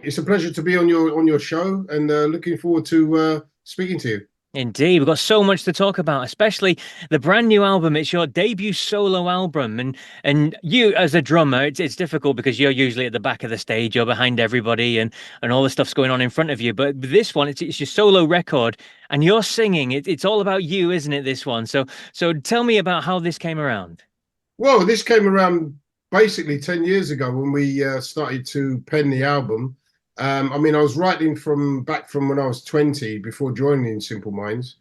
It's a pleasure to be on your show, and looking forward to speaking to you. Indeed, we've got so much to talk about, especially the brand new album. It's your debut solo album, and you as a drummer, it's difficult because you're usually at the back of the stage, you're behind everybody, and all the stuff's going on in front of you. But this one, it's your solo record, and you're singing. It's all about you, isn't it? This one. So tell me about how this came around. Well, this came around basically 10 years ago when we started to pen the album. I mean, I was writing from back from when I was 20 before joining Simple Minds.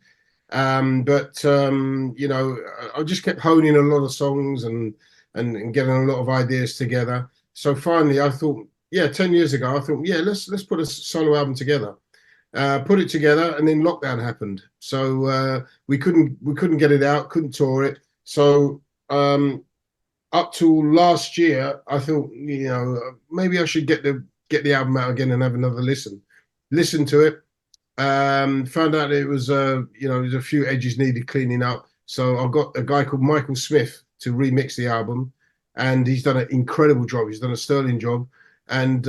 But I just kept honing a lot of songs and getting a lot of ideas together. So finally, I thought, yeah, 10 years ago, I thought, yeah, let's put a solo album together. Put it together, and then lockdown happened. So we couldn't get it out, couldn't tour it. So up till last year, I thought, maybe I should get the album out again and have another listen. Listen to it. Found out it was there's a few edges needed cleaning up. So I've got a guy called Michael Smith to remix the album, and he's done an incredible job. He's done a sterling job, and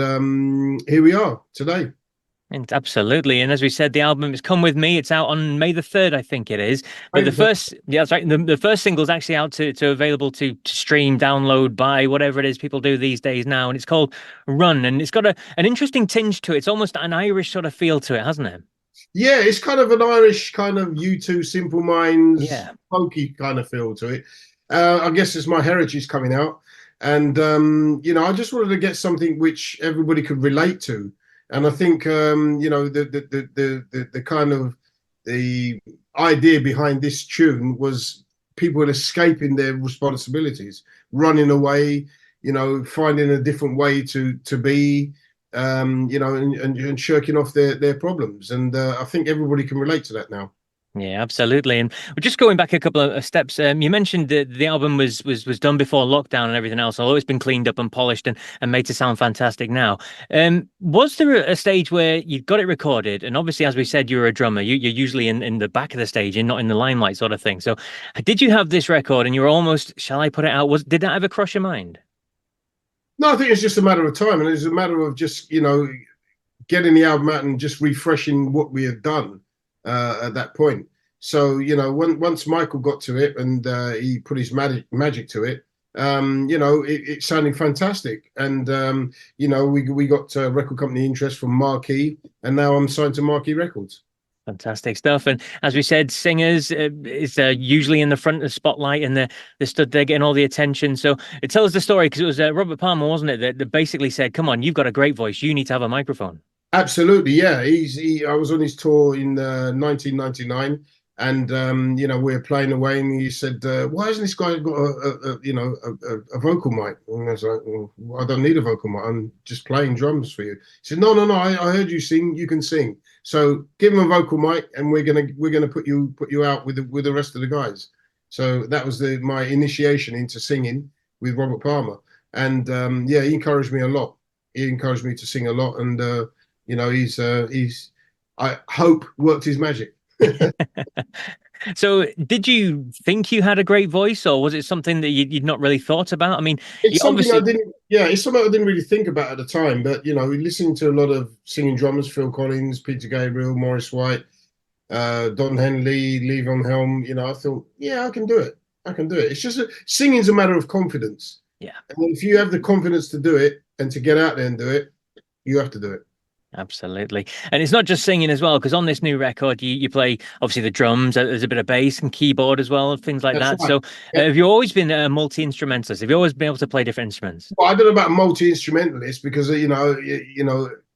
here we are today. And absolutely. And as we said, the album is Come With Me. It's out on May the 3rd, I think it is. But yeah, that's right. The first single's actually out to available to stream, download, buy, whatever it is people do these days now. And it's called Run. And it's got an interesting tinge to it. It's almost an Irish sort of feel to it, hasn't it? Yeah, it's kind of an Irish kind of U2 Simple Minds, Yeah. funky kind of feel to it. I guess it's my heritage coming out. And, I just wanted to get something which everybody could relate to. And I think, the kind of the idea behind this tune was people escaping their responsibilities, running away, finding a different way to be, and shirking off their problems. And I think everybody can relate to that now. Yeah, absolutely. And we're just going back a couple of steps. You mentioned that the album was done before lockdown and everything else, although it's been cleaned up and polished and made to sound fantastic now. Was there a stage where you got it recorded? And obviously, as we said, you're a drummer. You're usually in the back of the stage and not in the limelight sort of thing. So did you have this record and you were almost, shall I put it out? Did that ever cross your mind? No, I think it's just a matter of time, and it's a matter of just getting the album out and just refreshing what we had done at that point. So once Michael got to it and he put his magic to it, it sounded fantastic. And we got record company interest from Marquee, and now I'm signed to Marquee Records. Fantastic stuff. And as we said, singers is usually in the front of the spotlight and they're stood there getting all the attention. So tell us the story, because it was Robert Palmer, wasn't it, that basically said, come on, you've got a great voice. You need to have a microphone. Absolutely, yeah. I was on his tour in 1999, and we were playing away, and he said, "Why hasn't this guy got a vocal mic?" And I was like, "Well, I don't need a vocal mic. I'm just playing drums for you." He said, "No, no, no. I heard you sing. You can sing. So give him a vocal mic, and we're gonna put you out with the rest of the guys." So that was my initiation into singing with Robert Palmer, and yeah, he encouraged me a lot. He encouraged me to sing a lot, and he's I hope worked his magic. So did you think you had a great voice, or was it something that you'd not really thought about? I mean, you It's something I obviously, didn't. Yeah, it's something I didn't really think about at the time. But listening to a lot of singing drummers: Phil Collins, Peter Gabriel, Maurice White, Don Henley, Lee Van Helm. I thought, yeah, I can do it. I can do it. It's just singing's a matter of confidence. yeah. And if you have the confidence to do it and to get out there and do it, you have to do it. Absolutely. And it's not just singing as well, because on this new record, you play obviously the drums, there's a bit of bass and keyboard as well, things like That's that. right. So Yeah. have you always been a multi-instrumentalist? Have you always been able to play different instruments? Well, I don't know about multi-instrumentalist because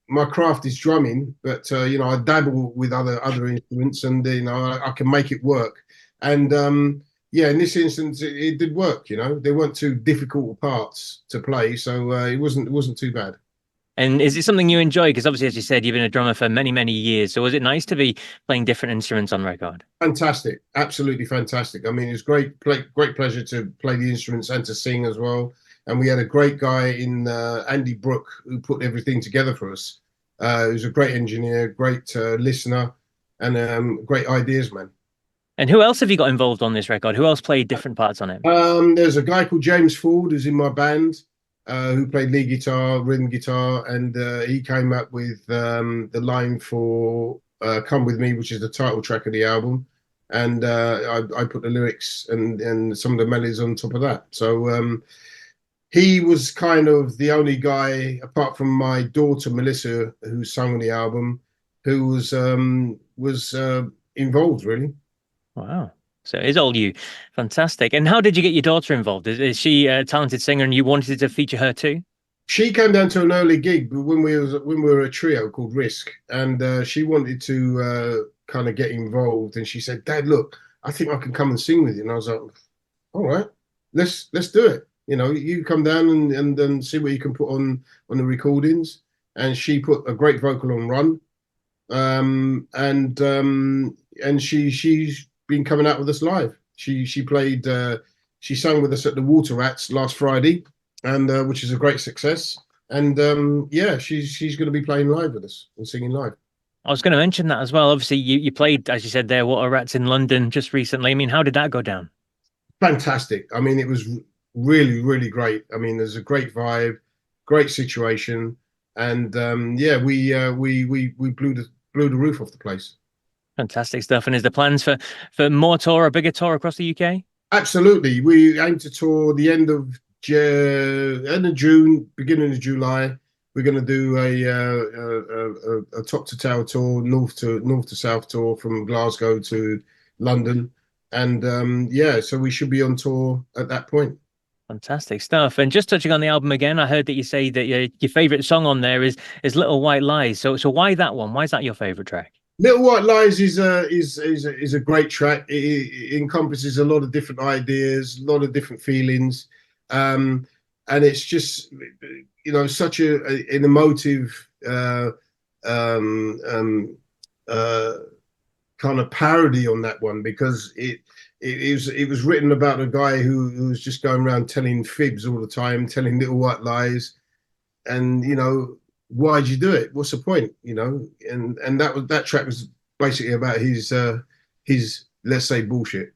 my craft is drumming, but I dabble with other instruments, and I can make it work. And yeah, in this instance, it did work. There weren't too difficult parts to play, so it wasn't too bad. And is it something you enjoy? Because obviously, as you said, you've been a drummer for many, many years. So was it nice to be playing different instruments on record? Fantastic, absolutely fantastic. I mean, it's great pleasure to play the instruments and to sing as well. And we had a great guy in Andy Brook who put everything together for us. He was a great engineer, great listener, and great ideas man. And who else have you got involved on this record? Who else played different parts on it? There's a guy called James Ford who's in my band. who played lead guitar, rhythm guitar, and he came up with the line for "Come With Me," which is the title track of the album, and I put the lyrics and some of the melodies on top of that. So he was kind of the only guy, apart from my daughter Melissa, who sung on the album, who was involved really. Wow. So it is all you. Fantastic. And how did you get your daughter involved? Is she a talented singer and you wanted to feature her too? She came down to an early gig when we were a trio called Risk, and she wanted to kind of get involved. And she said, "Dad, look, I think I can come and sing with you." And I was like, "All right, let's do it. You know, you come down and see what you can put on the recordings." And she put a great vocal on Run, and she's been coming out with us live. She played she sang with us at the Water Rats last Friday, and which is a great success. And yeah, she's going to be playing live with us and singing live. I was going to mention that as well. Obviously, you played, as you said there, Water Rats in London just recently. I mean, how did that go down? Fantastic. I mean, it was really great. I mean, there's a great vibe, great situation, and yeah, we blew the roof off the place. Fantastic stuff. And is the plans for more tour, a bigger tour across the UK? Absolutely. We aim to tour the end of June, beginning of July. We're going to do a top to tail tour, north to south tour from Glasgow to London, and yeah, so we should be on tour at that point. Fantastic stuff. And just touching on the album again, I heard that you say that your favorite song on there is Little White Lies. So why that one? Why is that your favorite track? Little White Lies is a great track. It encompasses a lot of different ideas, a lot of different feelings, and it's just such an emotive kind of parody on that one, because it was written about a guy who was just going around telling fibs all the time, telling little white lies, and why'd you do it? What's the point? And that track was basically about his let's say bullshit.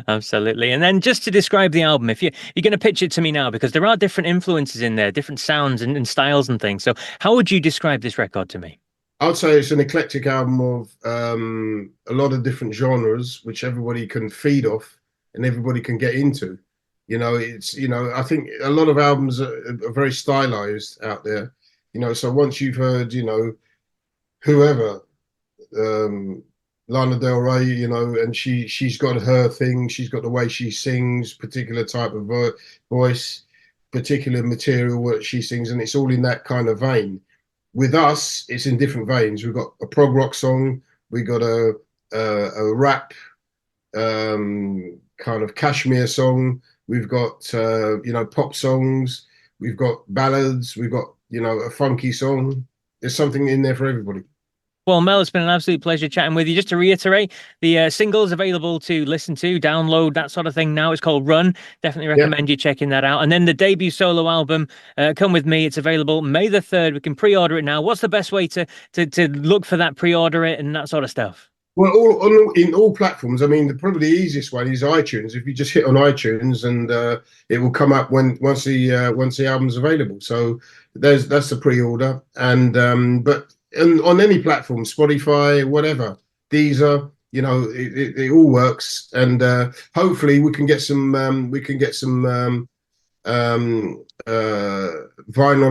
Absolutely. And then just to describe the album, if you're going to pitch it to me now, because there are different influences in there, different sounds and styles and things. So how would you describe this record to me? I'd say it's an eclectic album of a lot of different genres, which everybody can feed off and everybody can get into. I think a lot of albums are very stylized out there. So once you've heard, whoever, Lana Del Rey, and she's got her thing, she's got the way she sings, particular type of voice, particular material what she sings, and it's all in that kind of vein. With us, it's in different veins. We've got a prog rock song, we got a rap kind of Kashmir song, we've got pop songs, we've got ballads, we've got a funky song. There's something in there for everybody. Well, Mel, it's been an absolute pleasure chatting with you. Just to reiterate, the single is available to listen to, download, that sort of thing now. It's called Run. Definitely recommend you checking that out. And then the debut solo album, Come With Me, it's available May the 3rd. We can pre-order it now. What's the best way to look for that, pre-order it and that sort of stuff? Well, in all platforms. I mean, probably the easiest one is iTunes. If you just hit on iTunes, and it will come up once the album's available. So that's the pre-order. And but on any platform, Spotify, whatever, Deezer, it all works. And hopefully we can get some vinyl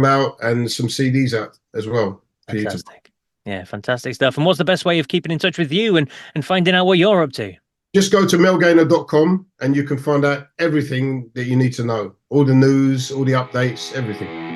out and some CDs out as well. Fantastic. Yeah, fantastic stuff. And what's the best way of keeping in touch with you and finding out what you're up to? Just go to melgaynor.com and you can find out everything that you need to know. All the news, all the updates, everything.